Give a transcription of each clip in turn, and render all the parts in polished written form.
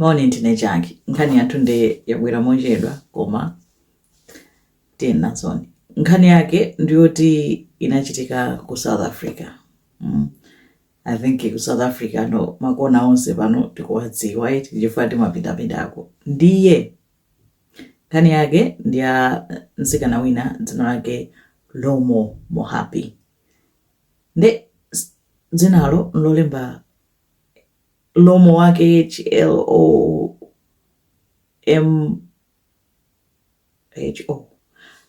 Morning tinechaki nkhani yathu ndi yabwera mochedwa koma tena zoni. Nkhani yake ndiyoti inachitika ku South Africa. I think ku South Africa no makona onse pano tikuwadziwa chifukwa timapitapitako. Ndiye nkhani yake ndiya mtsikana wina dzina lake Lomo Mohapi. Nde dzinalo lolemba Lomo wake HLOMHO.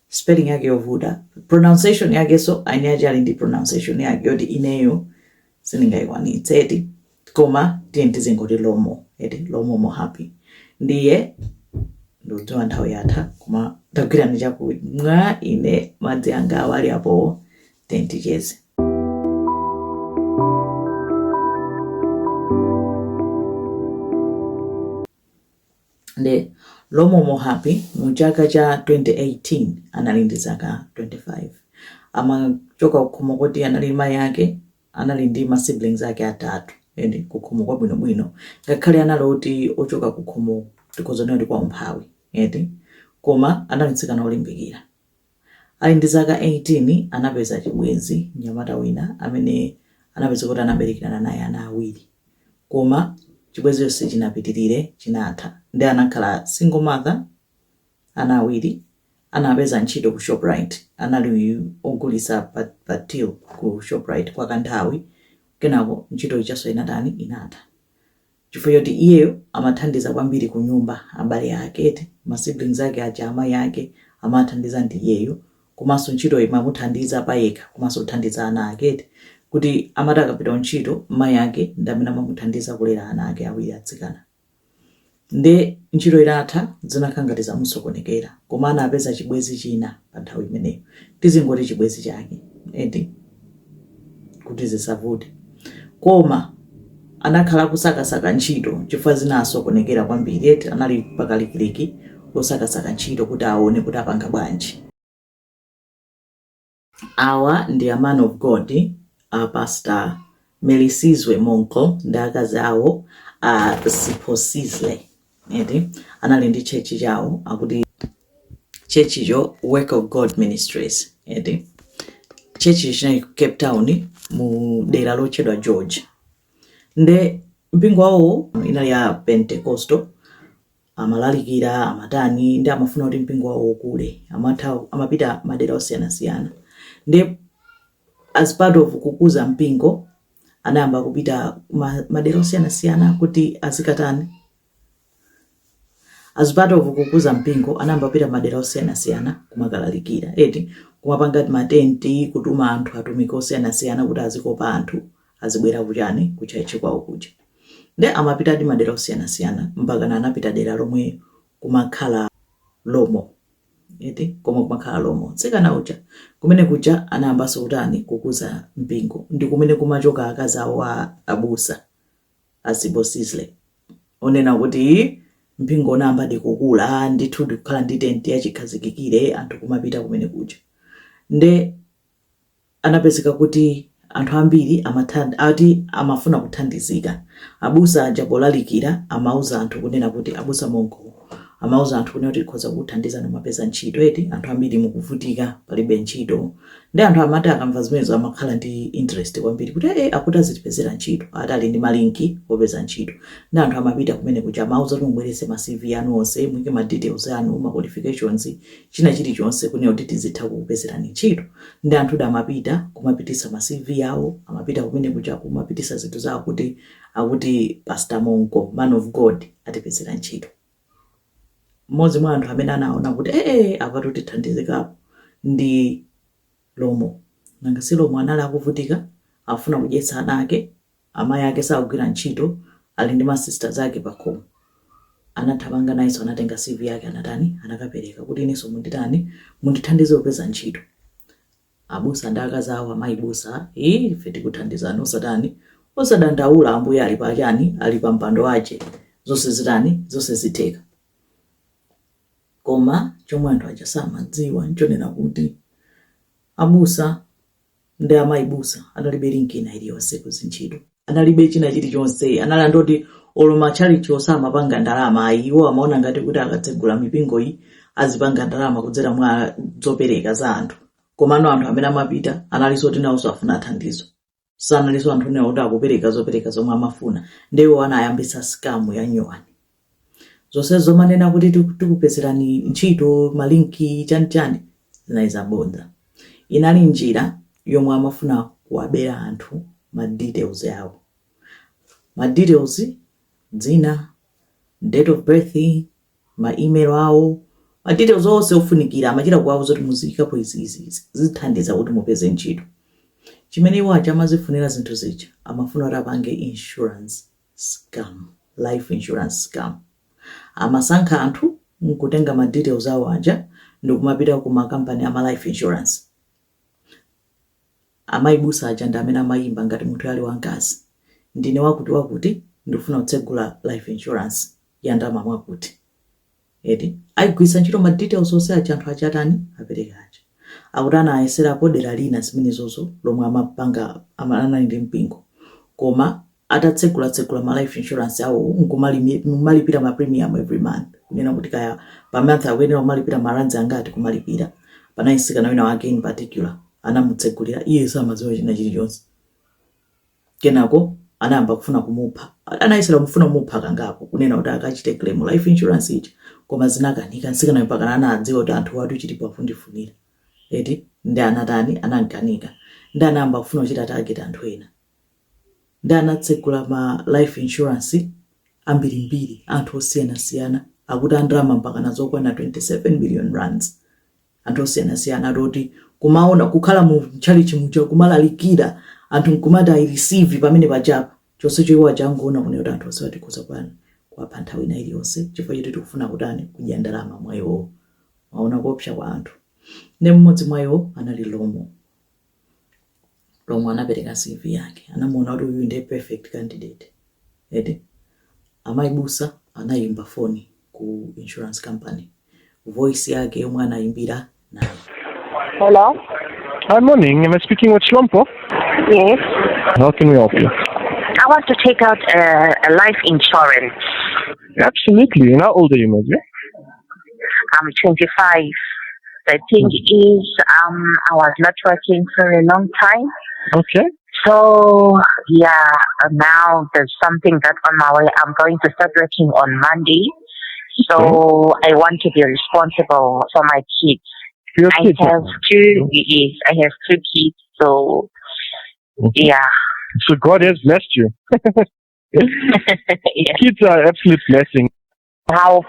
Spelling yake yovuda. Pronunciation yake so anyajali ndi pronunciation yake yoti ineyo siningaiwanitseti. Koma tientize ngoti Lomo. Lomo Mohapi. Ndiye ndotoa nthawi yatha koma ndagwira ndichaku mwa ine madzi anga awali apo tenticheze. Nde Lomo Mohapi muchaka cha 2018 anali ndi zaka 25. Amachoka kukhomo koti anali mai yake anali ndi ma siblings ake atatu. Kukhomo kwa bwinobwino ngakhale analoti ochoka kukhomo tikozonera ndi kwa umphawi. Koma anali mtsikana olimbikira. Ali ndi zaka 18 anapeza chibwenzi mnyamata wina amene anapeza kuti anaberekera naye ana awiri. Koma chibwenzi yonse chinapitirire chinatha. Ndi anakhala single mother ana awiri. Anapeza ntchito ku Shoprite. Anali ogulisa pa till ku Shoprite kwa kanthawi. Kenako ntchito ichaso inatha. Chifukwa yoti iyeyo amathandiza kwambiri ku nyumba abale ake ma siblings ake aja amayi ake amathandiza ndi iyeyo. Komanso ntchito imamuthandiza payekha komanso kuthandiza ana ake kuti amati akapita ntchito mayi ake ndi amene amamuthandiza kulera ana ake awiri atsikana. Nde ntchito itatha zinakhala ngati zamusokonekera koma anapeza chibwenzi china pa nthawi imeneyo. Tizingoti chibwenzi chake kuti zisavute. Koma anakhala kusakasaka ntchito chifukwa zinasokonekera kwambiri. Anali pakalikiliki losakasaka ntchito kuti aone kuti apanga bwanji. Awa ndi a man of God, Pastor Melisizwe Monko ndi akazi awo Siphosizwe. Anali ndi chechi chawo akuti chechi jo Work of God Ministries. Chechi chinali ku Cape Town mu dera lotchedwa George. Nde mpingo wawo inali ya Pentecostal. Amalalikira amatani ndi amafuna kuti mpingo wawo ukule. Amapita madera osiyanasiyana. Nde as part of kukuza mpingo anayamba kupita madera osiyanasiyana kuti azikatani. As part of kukuza mpingo anayamba kupita madera osiyanasiyana kumakalalikira. Kumapanga matenti kutuma anthu atumiki osiyanasiyana kuti azikopa anthu azibwera kuchani kuchaichi kwawo kuja. Nde amapita di madera osiyanasiyana mpaka anapita dera lomwe kumakhala Lomo. Koma kumakhala Lomo. Tsikana uja kumene kuja anayambanso kutani kukuza mpingo. Ndi kumene kumachoka akazi awo abusa Siphosizwe. Onena kuti mpingo unayamba kukula ndithu ndikukhala ndi tenti yachikhazikikire anthu kumapita kumene kuja. Nde anapezeka kuti anthu ambiri amafuna kuthandizika. Abusa aja polalikira amauza anthu kunena kuti abusa Monko amauza anthu kunena kuti tikhoza kuthandiza nomapeza ntchito. Anthu ambiri mukuvutika palibe ntchito. Nde anthu amati akamva zimenezo amakhala ndi interest kwambiri kuti akuti azitipezera ntchito. Ali ndi malinki opeza ntchito. Nde anthu amapita kumene kuja amauza kuti mubwerese ma CV anu onse mwike ma details anu ma qualifications china chilichonse kunena kuti tizitha kukupezerani ntchito. Nde anthu amapita kumapitisa ma CV yawo amapita kumene kuja kumapitisa zinthu zawo akuti Pastor Monko man of God atipezera ntchito. Mmodzi mwa anthu amene anaona kuti apatu tithandizikapo ndi Lomo. Nanga si Lomo anali akuvutika afuna kudyetsa ana ake amayi ake sakugwira ntchito ali ndi ma sisters ake pakhomo. Anathamanga nayenso anatenga CV yake anakapereka kuti inenso mundithandize kupeza ntchito. Abusa ndi akazi awo amayi busa ife tikuthandizani osadandaula ambuye ali pachani ali pa mpando wache zonse zitheka. Koma chomwe anthu aja samadziwa nchonena kuti abusa ndi amayi busa analibe linki ina iliyonse kuzintchito. Analibe china chilichonse. Analandoti olo machalichi osamapanga ndalama iwo amaona ngati kuti akatsegula mipingo iyi azipanga ndalama kudzera mwa zopereka za anthu. Komano anthu amene amapita analinso tinawonso afuna thandizo, sanaliso anthu ena kuti akupereka zopereka zomwe amafuna, ndiwo anayambisa scam ya nyuwani. Zonsezo manena kuti tikupezerani ntchito malinki chani zinali zabodza. Inali njira yomwe amafuna kuwabera anthu ma details yawo. Ma details, dzina, date of birth, ma email awo, ma details onse ofunikira amachita kuwawo zoti muzikapo izi zithandiza kuti mupeze ntchito. Chimene iwo achamazifunira zinthu zija amafuna kuti apange insurance scam, life insurance scam. Amasankha anthu nkutenga ma details awo aja ndikumapita ku makampani ama life insurance. Amayibusa aja ndi amene amayimba ngati munthu ali wankazi, ndine wakuti ndifuna kutsegula life insurance ya ndalama mwakuti. Ayigwisa ntchito ma details onse aja anthu achatani apereka aja. Akuti anayeserapo dera lina zimenezozo lomwe amapanga amanali ndi mpingo. Koma atatsegula ma life insurance awo nkumalipira ma premium every month. Kunena kuti kaya pa month akuyenera kumalipira maranzi angati kumalipira. Panayisikana wina wake in particular anamutsegulira iye samadziwa china chilichonse. Kenako anayamba kufuna kumupha. Anayesera kufuna kumupha kangapo kunena kuti akachite claim life insurance ija. Koma zinakanika nsikana mpaka anadziwa kuti anthu watu chilipo afundifunira. Ndi anatani anankanika. Ndi anayamba kufuna kuchita target anthu ena. Ndi anatsegula ma life insurance ambirimbiri anthu osiyana-siyana akuti andalama mpaka nazokwana 27 billion rands. Anthu osiyana-siyana atoti kumaona kukhala mu chalichi muja kumalalikira anthu nkumati ayireceive pamene pachapa chonsecho iwo achangoona kunena kuti anthu onse atikuza kwa nthawi ina iliyonse chifukwa choti tikufuna kutani kudya ndalama mwa iwo. Waona kuopsa kwa anthu. Ne mmodzi mwa iwo anali Lomo. Lomo anapereka CV yake, anamuona kuti uyu ndiye perfect candidate. Amayibusa anayimba phone ku insurance company. Voice yake yomwe anayimbira nayo. Hello? Hi, morning. Am I speaking with Shlompo? Yes. How can we help you? I want to take out a life insurance. Absolutely. And how old are you, Madri? I'm 25. The thing is, I was not working for a long time. Okay. So, yeah, now there's something that's on my way. I'm going to start working on Monday. So, I want to be responsible for my kids. Your kids? I have two kids. So, yeah. So God has blessed you. Yeah. Kids are absolute blessing. How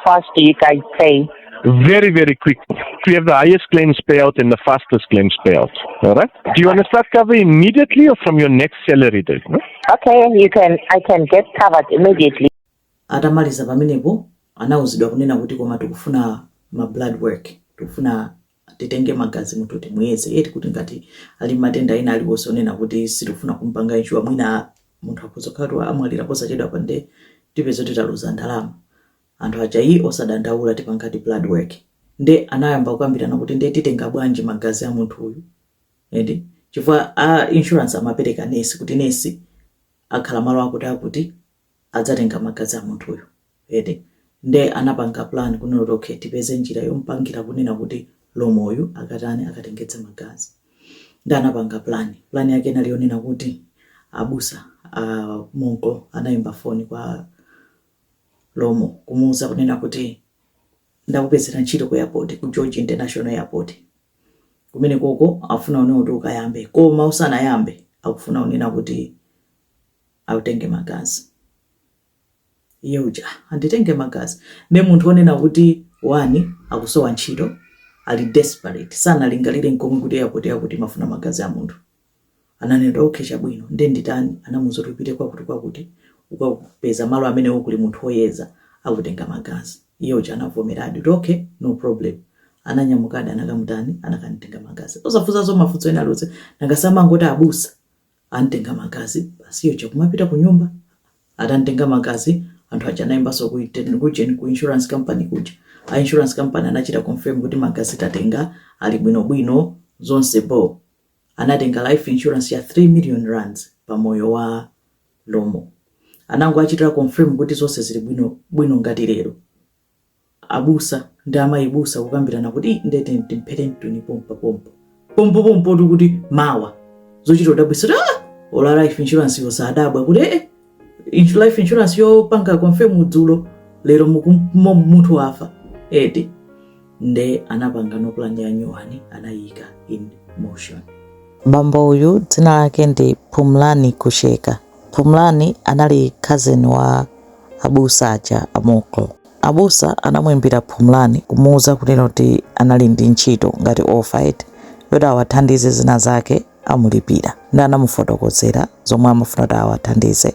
fast do you guys pay? Very, very quick. We have the highest claims payout and the fastest claims payout. All right? Do you want to start cover immediately or from your next salary date? No? Okay, I can get covered immediately. Atamaliza pamenepo anauzidwa kunena kuti koma tikufuna ma blood work, tikufuna titenge magazi mutu timuyeze kuti ngati ali matenda ena aliwonse onena kuti sitifuna kumpanga inshuwa mwina munthu akuzokhalatu amwalira posachedwa pande tipeze titaluza ndalama. Anthu ajayi osadandaula tipangati blood work. Nde anayamba kukambirana kuti nde titenga bwanji magazi a munthu uyu. Chifukwa insurance amapereka nesi kuti nesi akhala malo akuti adzatenga magazi a munthu uyu. Nde anapanga plan kunena kuti okay tipeze njira yompangira kunena kuti Lomo uyu akatengetse magazi. Nde anapanga plan yake nalionena kuti abusa Monko anayimba phone kwa Lomo kumuuza kunena kuti ndakupezera ntchito ku airport ku George International Airport. Kumene koko afuna unena kuti ukayambe koma usanayambe akufuna unena kuti awutenge magazi. Iye uja anditenge magazi. Ne munthu onena kuti wani akusowa ntchito ali desperate sana lingalire nkomwe kuti airport mafuna magazi a munthu. Ananena okay chabwino nde nditani anamuza tupite kwakuti ukapeza malo amene ukuli munthu oyeza akutenga magazi. Iye uja anavomeradi okay no problem. Ananyamukada anakamutani anakanitenga magazi. Osafuza zo mafunzo ena lose nangasama ngoti abusa antenga magazi basi yo chakumapita ku nyumba atantenga magazi anthu aja naimba so ku insurance company kuja. A insurance company anachita confirm kuti magazi tatenga ali bwino zonse bo. Anatenga life insurance ya 3 million rands pa moyo wa Lomo. anango achitira confirm kuti zonse zili bwino ngati lero. Abusa ndi amayibusa kukambirana kuti ndete ndimphere mtuni pompo kuti mawa zochita udabwisa ola life insurance yosadabwa kuti life insurance yopanga confirm dzulo lero munthu wafa eti nde anapanga no plan ya nyuwani anayika in motion. Bambo uyu dzina lake ndi Phumlani Kusheka. Phumlani anali cousin wa abusa aja Amoklo. Abusa anamuimbira Phumlani kumuuza kuti kuti anali ndi ntchito ngati office yoti awathandize zina zake amulipira. Ndi anamufotokozera zomwe amafuna kuti awathandize.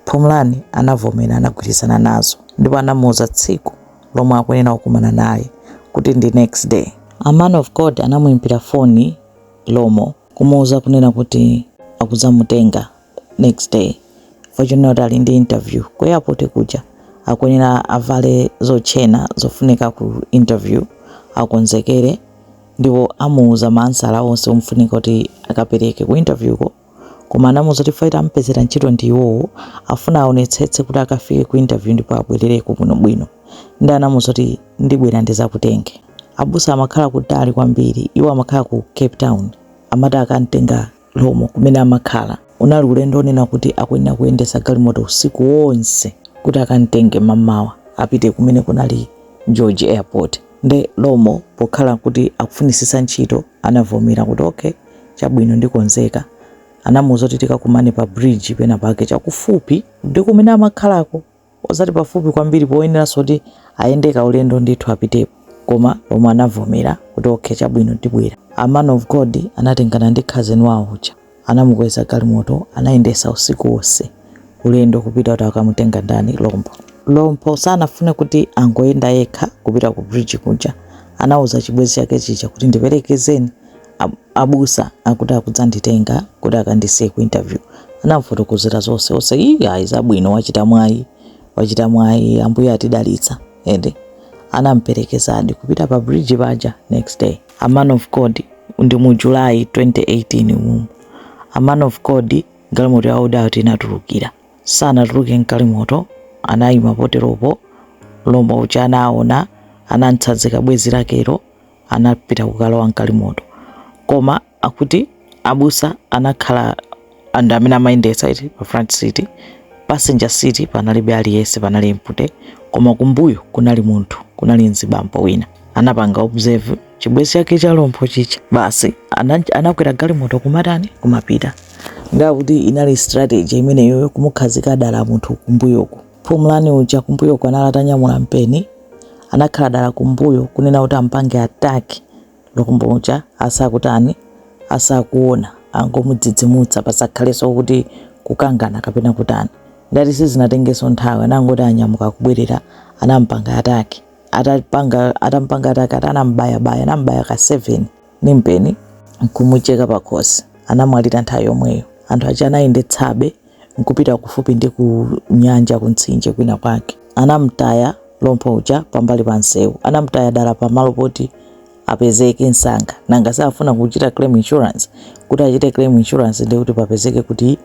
Phumlani anavomera, anagwirizana nazo ndipo anamuuza tsiku lomwe akuyenera kukumana naye kuti ndi next day. A man of God anamuimbira foni Lomo kumuuza kunena kuti akuzamutenga next day. Fortunately ali ndi interview ku airport kuja, akuyenera avale zochena zofunika ku interview akonzekere, ndipo amuuza maansala onse omfunika kuti akapereke ku interview ko. Koma anamuuza kuti faita ampezera ntchito ndi iwowo, afuna aonetsetse kuti akafike ku interview ndipo abwerereko bwinobwino. Ndi anamuuza kuti ndibwera ndizakutenge. Abusa amakhala kutali kwambiri, iwo amakhala ku Cape Town. Amati akantenga Lomo kumene amakhala. Unali ulendo onena kuti akuyenera kuyendesa galimoto usiku wonse kuti akantenge mamawa apite kumene kunali George Airport. Nde Lomo pokhala kuti akufunisisa ntchito anavomera kuti okay chabwino ndikonzeka. Anamuuza kuti tikakumane pa bridge pena pake chakufupi ndi kumene amakhalako, osati pafupi kwambiri poyenera kuti ayendeka ulendo ndithu apitepo. Koma Lomo anavomera kuti okay chabwino ndibwera. A man of God anatengana ndi cousin wawo uja, anamukweza galimoto, anayendesa usiku wonse ulendo kupita kuti akamutenga ndani Lompo sanafune kuti angoyenda yekha kupita ku bridge kuja. Anauza chibwezi chake chicha kuti ndiperekezeni abusa akuti akudzanditenga kuti akandisiye ku interview. Anamufotokozera zonse iyi zabwino, wachita mwayi ambuye atidalitsa ende anamperekezadi kupita pa bridge paja next day. A man of God ndi mu July 2018 A man of God galimoto yawo dati inatulukira. Sanatuluke mkalimoto, anayima poteropo. Lomo uja anaona, anantsazika bwezi lakero, anapita kukalowa mkalimoto. Koma akuti abusa anakhala andamina mayendesa iti pa front seat, passenger seat panalibe aliyese, panali mpute. Koma kumbuyo kunali munthu, kunali nzibambo wina. Anapanga observe chibwezi chake cha Lompo chicha. Basi anakwera galimoto kumatani kumapita. Ngakuti inali strategy imene yoyo kumukhazika dala munthu kumbuyoko. Phumlani uja kumbuyoko analatanyamula mpeni, anakhala dala kumbuyo kunena kuti ampange attack Lompo uja asakutani asakuona angomudzidzimutsa pasakhaleso kuti kukangana kapena kutani. Ndati sizinatengeso nthawi, anangoti anyamuka kubwerera anampanga attack. Atampanga attack anambaya anambaya ka 7 ni mpeni kumucheka pakhosi. Anamwalira nthawi yomweyo. Anthu aja anayendetsabe nkupita kufupi ndi ku nyanja kuntsinje kwina kwake. Anamtaya Lompo uja pambali pa nsewu, anamtaya dala pamalo poti apezeke nsanga. Nanga safuna kuchita claim insurance, kuti achite claim insurance ndi kuti papezeke kuti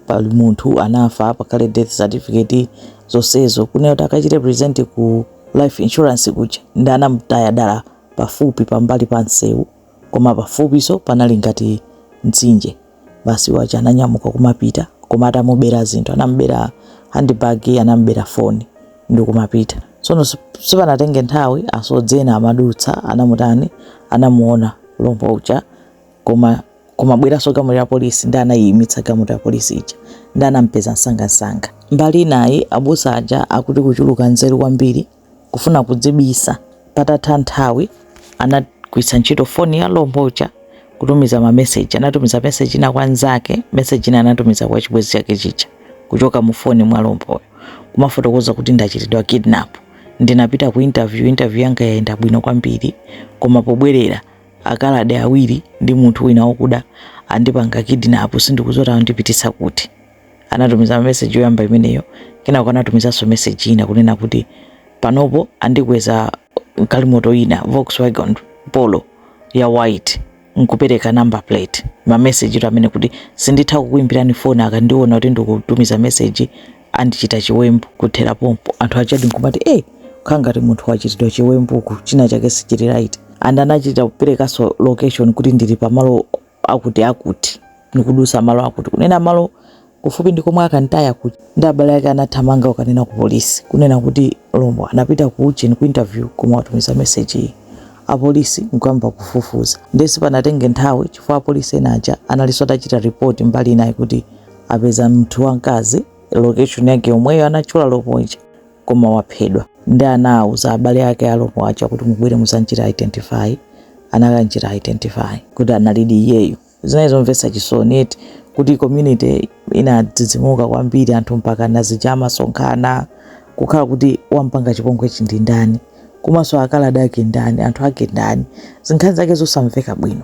pali munthu anafa, pakale death certificate zonsezo kunena kuti akachite present ku life insurance kuja. Ndi anamtaya dala pafupi pambali pa nsewu, koma pafupiso panali ngati mtsinje. Basi wacha ananyamuka kumapita, koma atamubera zinthu, anambera handbag, anambera phone ndi kumapita. Sono sipanatenge nthawi asodzena amadutsa anamutani, anamuona Lompo uja, koma bweraso gamoto ya polisi ndi anayimitsa gamoto ya polisi ija, ndi anampeza nsanga. Mbali naye abusa aja akuti kuchuluka nzeru kwambiri kufuna kudzibisa. Patatha nthawi anagwiritsa ntchito phone ya Lompo uja kutumiza ma message. Anatumiza message ina kwa nzake, message ina anatumiza kwa chibwezi chake chicha kuchoka mu phone mwa Lompo. Kumafotokoza kuti ndachitidwa kidnap, ndinapita ku interview yanga yaenda bwino kwambiri, koma pobwerera akalade awiri ndi munthu wina wokuda andipanga kidnap, sindikuzota andipitisa kuti. Anatumiza message yoyamba imeneyo, kenako anatumizanso message ina kunena kuti panopo andikweza galimoto ina Volkswagen Polo ya white, nkupereka number plate. Ma message amene kuti sinditha kukuimbirani phone akandiona kuti ndikutumiza message andichita chiwembu kuthera pompo anthu achadi nkumati khangati munthu wachitidwa chiwembuku china chake sichili right and anachita kuperekaso location kuti ndili pamalo akuti nikudusa malo akuti kunena malo kufupi ndikomwe akantaya kuti ndi abale yake anathamanga ukanena ku polisi kunena kuti Lombo anapita ku Ucheni ku interview koma watumiza message apolisi nkuyamba kufufuza ndesi panatenge nthawi chifukwa apolisi enaja analiso atachita report mbali inayi kuti apeza mnthu wamkazi location yake omweyo anachula Lombo ija koma waphedwa ndi anauza abale yake a Lombo aja kuti mubwere muzanchita identify anakanchita identify kuti analidi iyeyo zinazomvetsa chisoni eti kuti community inadzidzimuka kwambiri anthu mpaka nazichama sonkhana kukhala kuti wampanga chipongwe chindi ndani komanso akalada ake ndani anthu ake ndani zinkhani zake zosamveka bwino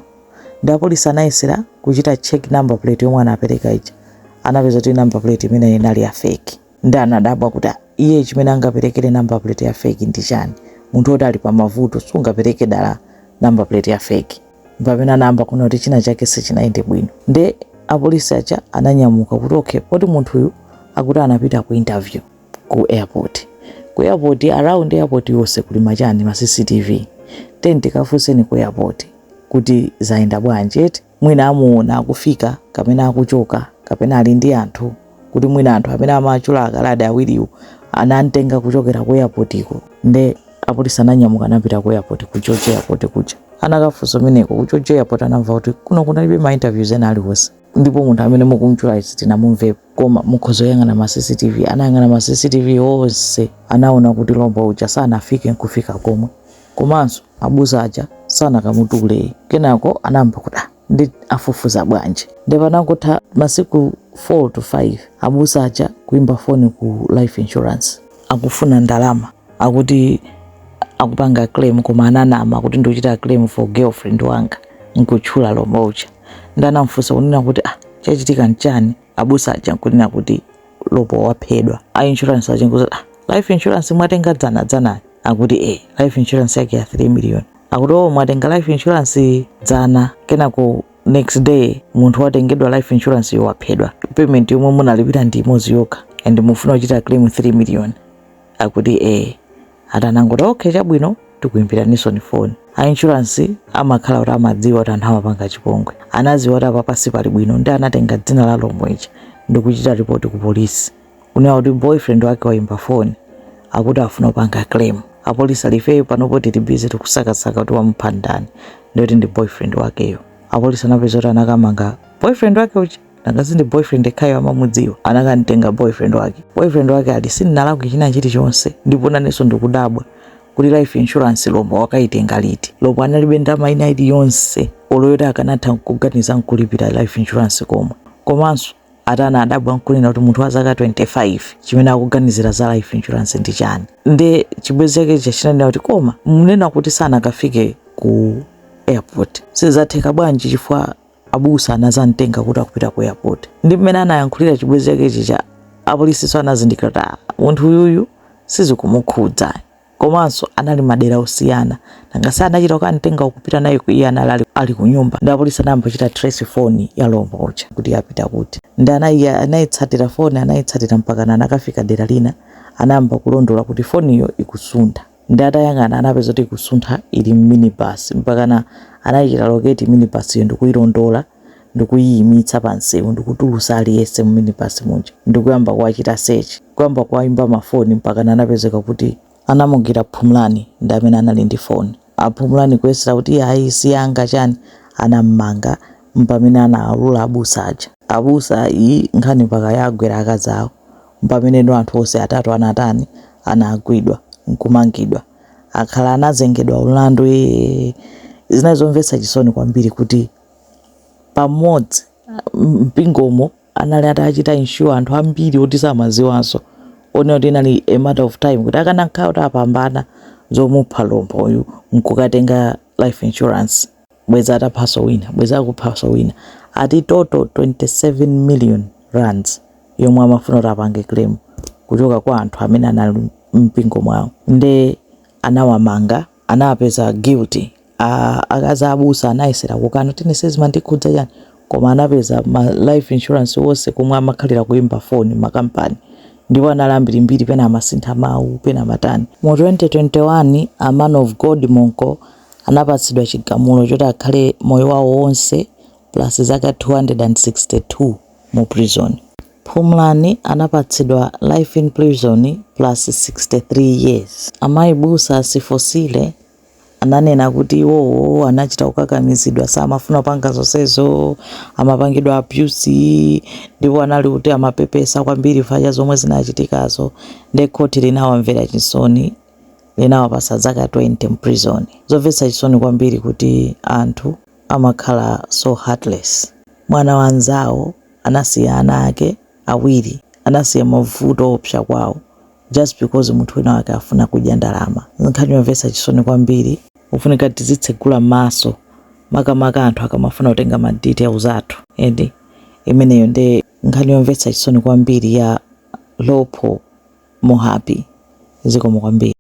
ndi apolisi anayesera kuchita check number plate yomwe anapereka ija anapeza kuti number plate imene inali ya fake ndi anadabwa kuti iye chimene angaperekere number plate ya fake ndi chani munthu oti ali pa mavuto sungapereke dala number plate ya fake pamene anayamba kuona kuti china chake sichinaende bwino ndi apolisi aja ananyamuka kuti okay poti munthu uyu akuti anapita ku interview ku airport around airport yonse kuli machani ma CCTV tikafunseni ku airport kuti zaenda bwanji eti mwina amuona akufika kapena akuchoka kapena ali ndi anthu kuti mwina anthu amene amachula akalada awiriwo anamtenga kuchokera ku airport iko ndi apolisi ananyamuka anapita ku airport ku George airport kuja anakafunsa meneko ku George airport anamva kuti kuno kunalibe ma interviews ena aliwonse ndipo munthu amene mukumchula tinamumve koma mukhozo yang'ana ma CCTV anayang'ana ma CCTV onse anaona kuti Lombo uja sanafike nkufika komwe komanso abusa aja sanakamutule kenako anamba kuti ndi afufuza bwanji ndi panakutha masiku 4 to 5 abusa aja kuimba phone ku life insurance akufuna ndalama akuti akupanga claim koma ananama kuti ndikuchita claim for girlfriend wanga nkutchula Lombo uja ndanamfunsa kunena kuti chachitika nchani abusa aja kunena kuti Lombo waphedwa insurance aja nkuza life insurance mwatenga dzana akuti life insurance yake ya 3 million akuti mwatenga life insurance dzana kenako next day munthu watengedwa life insurance yo waphedwa payment yomwe munalipira ndi imodzi yokha and mufuna kuchita claim 3 million akuti atanangoti okay chabwino tikuimbiraniso ni phone insurance amakhala kuti amadziwa kuti anthu amapanga chipongwe anaziwa kuti apapasi pali bwino ndi anatenga dzina la Lombo ija ndikuchita report ku polisi kunena kuti boyfriend wake waimba phone akuti afuna kupanga claim apolisi alifeyo panopo tili busy tikusakasaka kuti wamupha ndani ndikuti ndi boyfriend wakeyo apolisi anapeza kuti anakamanga boyfriend wake uja nangasi ndi boyfriend ekhayo amamudziwa anakanitenga boyfriend wake ali sininalakwe china chilichonse ndipo nanenso ndikudabwa kuti life insurance Lombo wakaitenga liti Lombo analibe ndalama ina iliyonse oloyota akanatha kuganiza nkulipira life insurance komanso atana adabwa nkunena kuti munthu wa zaka 25 chimene akuganizira za life insurance ndi chani ndi chibwezi chake chachinanena kuti koma munena kuti sanakafike ku airport sizatheka bwanji chifukwa abusa anazamtenga kuti akupita ku airport ndi mmene anayankhulira chibwezi chake chicha apolisi anazindikira kuti munthu uyuyu sizikumukhudza komanso anali madera osiyana nangasi anachita kukantenga kupita naye iye anali ali ku nyumba ndi apolisi anayamba kuchita trace phone ya Lombo uja kuti apita kuti ndi anayitsatira phone anayitsatira mpaka anakafika dera lina anayamba kulondola kuti phone iyo ikusuntha ndi atayang'ana anapeza kuti ikusuntha ili minibus mpaka anachita locate minibus iyo ndikuyilondola ndikuyimitsa pansewu ndikutulusa aliyese mu minibus muja ndikuyamba kuwachita search kuyamba kuimba mafoni mpaka anapezeka kuti anamugira Phumlani ndi amene anali ndi phone Phumlani kuyesera kuti ayi siyanga chani anammanga mpamene analula abusa aja abusa iyi nkhani mpaka yagwera akazawo mpamene ndo anthu onse atatu anatani anagwidwa nkumangidwa akhala anazengedwa ulandu zinazomvetsa chisoni kwambiri kuti pamodzi mpingomo anali atachita insure anthu ambiri oti samaziwanso one kuti inali a matter of time kuti akanakhala kuti apambana zomupha Lombo uyu nkukatenga life insurance bweza ataphaso wina bweza akuphaso wina ati total 27 million rands yomwe amafuna kuti apange claim kuchoka kwa anthu amene anali mpingo mwawo ndi anawamanga anapeza guilty akaza abusa anayesera kukana tinesezima ndikhudza yani koma anapeza ma life insurance wonse komwe amakhalira kuimba phone makampani ndipo anali mbiri pena amasintha mawu pena matani. Mu 2021 a Man of God Monko anapatsidwa chigamulo choti akhale moyo wawo wonse plus zaka 262 mu prison. Phumlani anapatsidwa life in prison plus 63 years. Amayi Busa Sifosile ananena kuti iwowo anachita kukakamizidwa, samafuna panga zonsezo, amapangidwa abuse, ndipo anali kuti amapepesa kwambiri faja zomwe zinachitikazo, ndi khoti linawamvera chisoni, linawapasa zaka 20 mu prison. Zomvetsa chisoni kwambiri kuti anthu amakhala so heartless. Mwana wanzawo anasiya ana ake awiri, anasiya mavuto opsa kwawo just because munthu wina wake afuna kudya ndalama. Nkhani yomvetsa chisoni kwambiri, ufunika tizitsegula maso makamaka anthu akamafuna kutenga ma details athu. Edi imeneyo ndi nkhani yomvetsa chisoni kwambiri ya Lopho Mohapi. Zikomo kwambiri.